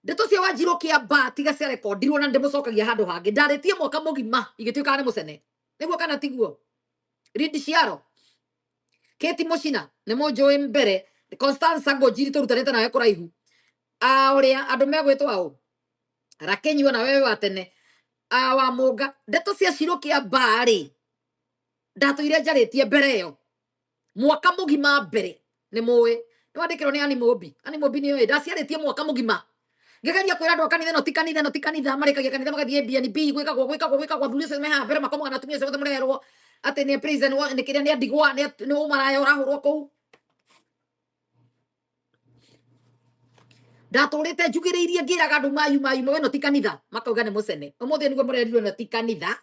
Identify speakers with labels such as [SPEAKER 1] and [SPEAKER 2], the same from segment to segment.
[SPEAKER 1] ndeto cia Wanjiru kiamba tiga cia rekordirwo na ndimucokagia handu hangi ndaretie mwaka mugima igituika ni mucene niguo kana tiguo Ridi Ciaro Keti Mucina ni munjui mbere Constance Ngojiri turutanite nawe kuraihu uria andu megwitwa au Rakenyi na wewe watene wa Munga ndeto cia Shiru kiamba ri ndatuire njaritie mbere yo mwaka mugima mbere ni muwi twandikirwo ni Animobi ni yo ndaciaritie mwaka mugima ngegeria kwira andu kanitha no ti kanitha marikagia kanitha magathie BNB gwikagwo thuri cio meha mbere makomo na tumia cio murerwo ati ni prison ni kiria ni andigwa ni umaraya urahurwo kuu ndaturite njugiriirie ngiraga andu mayu we no ti kanitha makauga ni mucene umuthi niguo murerirwo no ti kanitha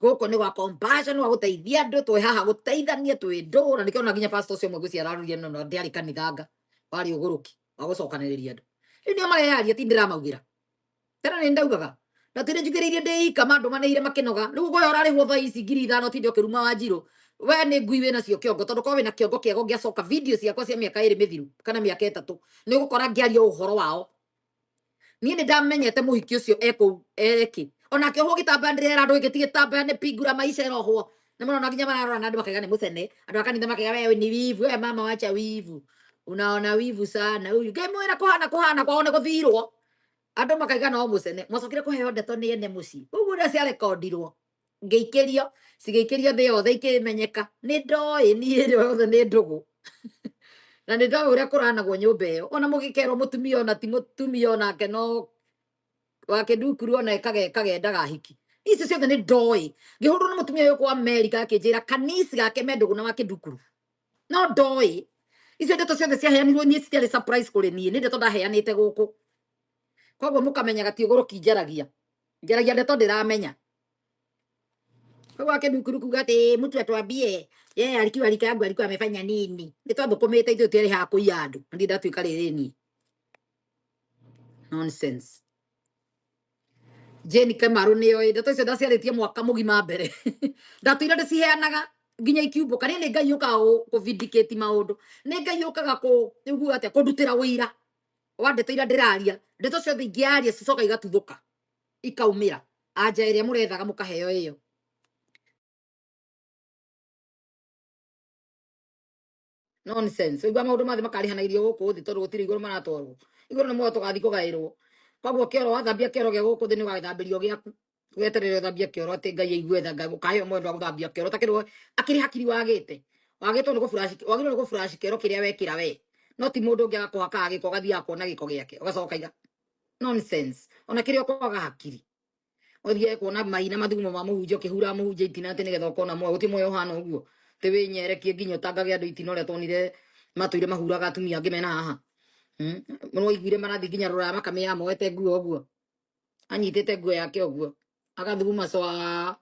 [SPEAKER 1] goko ni gwa compassion wa guteithia andu twe haha guteithania twe ndo na nikiona nginya pastor cio mwe gucia araruria no ndiari kanithanga bari uguruki wa gucokaniriria andu ndio mareyaria ti ndiramaugira tena ni ndaugaga na tire njugiriirie ndika mandu maneire makinoga riu goyo urarihwo thaa ici 5,000 ti ndio kiruma Wanjiru we ni ngui wina cio kiongo tondu ko wina kiongo kiego ngiacoka video ciakwa cia miaka 2 mithiru kana miaka 3 ni gukora ngiaria uhoro wao ni ndamenyete muhiki ucio eko eki ona kioho gitamba ndirera andu gitigitamba ni pingura maisha rohwo na mwana nginya mararora na andu makaiga ni mucene andu akanitha makaiga wewe ni wivu we mama wacha wivu unaona wivu sana huyu ngemwira kuhana kwaone guthirwo andu makaiga no mucene mwacokire kuheo ndeto ni ene muci uguo nda cia rekordirwo ngeikirio cigeikirio thi yothe ikimenyeka ni ndoi ni yothe ni ndugu na ni ndoi uria kuranagwo nyumba iyo ona mugikerwo mutumia ona ti mutumia onake no wake ndukuru ona ekagendaga hiki icio ciothe ni ndoi ngihurwo na mutumia uyu kwa America akinjira kanisi gake mendugu na wake ndukuru no ndoi icio ndeto ciothe ciaheanirwo nie citiarĩ surprise kuri nie ni ndeto ndaheanite guku koguo mukamenyaga ti uguru kinjaragia njaragia ndeto ndiramenya kwa kidukuru kuga ati mtu atwambie alikuwa rika yangu alikuwa amefanya nini nitwathukumite ithu tiari ha kuiya andu ndi ndatuika rireni nonsense Jeni Kamaru niyo ndeto icio ndaciaritie mwaka mugima mbere ndatuire ndiciheanaga nginya ikiumbo kani ni ngai yuka ku vindicate maundu ni ngai yukaga ku ugu ate kundutira wira wa ndeto ira ndiraria ndeto cio thingiaria cicoka igatuthuka ikaumira anja iria murethaga mukaheo iyo nonsense igwa maundu mathi makarihanirio guku thi tondu gutiri iguru maratwarwo iguru ni mwo tugathi kugairwo koguo kioro wathambia kioro gia guku thi ni wagathambirio giaku weterere uthambia kioro ati ngai aigue tha ngai gukahe mwendo wa guthambia kioro takirwo akiri hakiri wagitwo ni go flash kioro kiria wekira we no ti mundu ngiaga kuhaka agiko gathia kuona giko giake ugacoka iga nonsense ona kirio kwaga hakiri othie kuona maina mathumo ma muhunjo kihura muhunjo itina ati nigetha ukona mwe guti moyo hana uguo te winyerekie nginya tangage andu itino ria tonire matuire mahuraga atumia ngimena haha muno igwire marathi nginya rora makamia moete nguo uguo anyitete nguo yake uguo agathuguma swa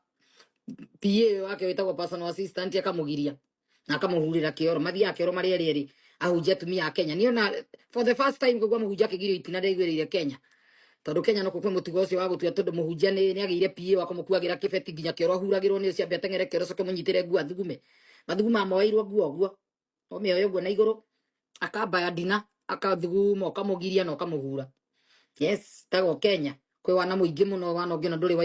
[SPEAKER 1] PA wake witagwo personal assistant akamugiria na akamuhurira kioro mathi yake oro mari eri ahunjia atumia a Kenya niona for the first time kugwa muhunjia kigirio itina ndaigwirire Kenya tondu Kenya no kukwe mutugo ucio wa gutua tondu muhunjia ni agire PA wa kumukuagira kibeti nginya kioro ahuragirwo ni ucio ambetengere kioro coke munyitire nguo athugume mathuguma moeirwo nguo uguo omioyo uguo na iguru akabaya dina akathuguma akamugiria no akamuhura yes tago Kenya kwe wana muingi muno wana ungi na nduri wa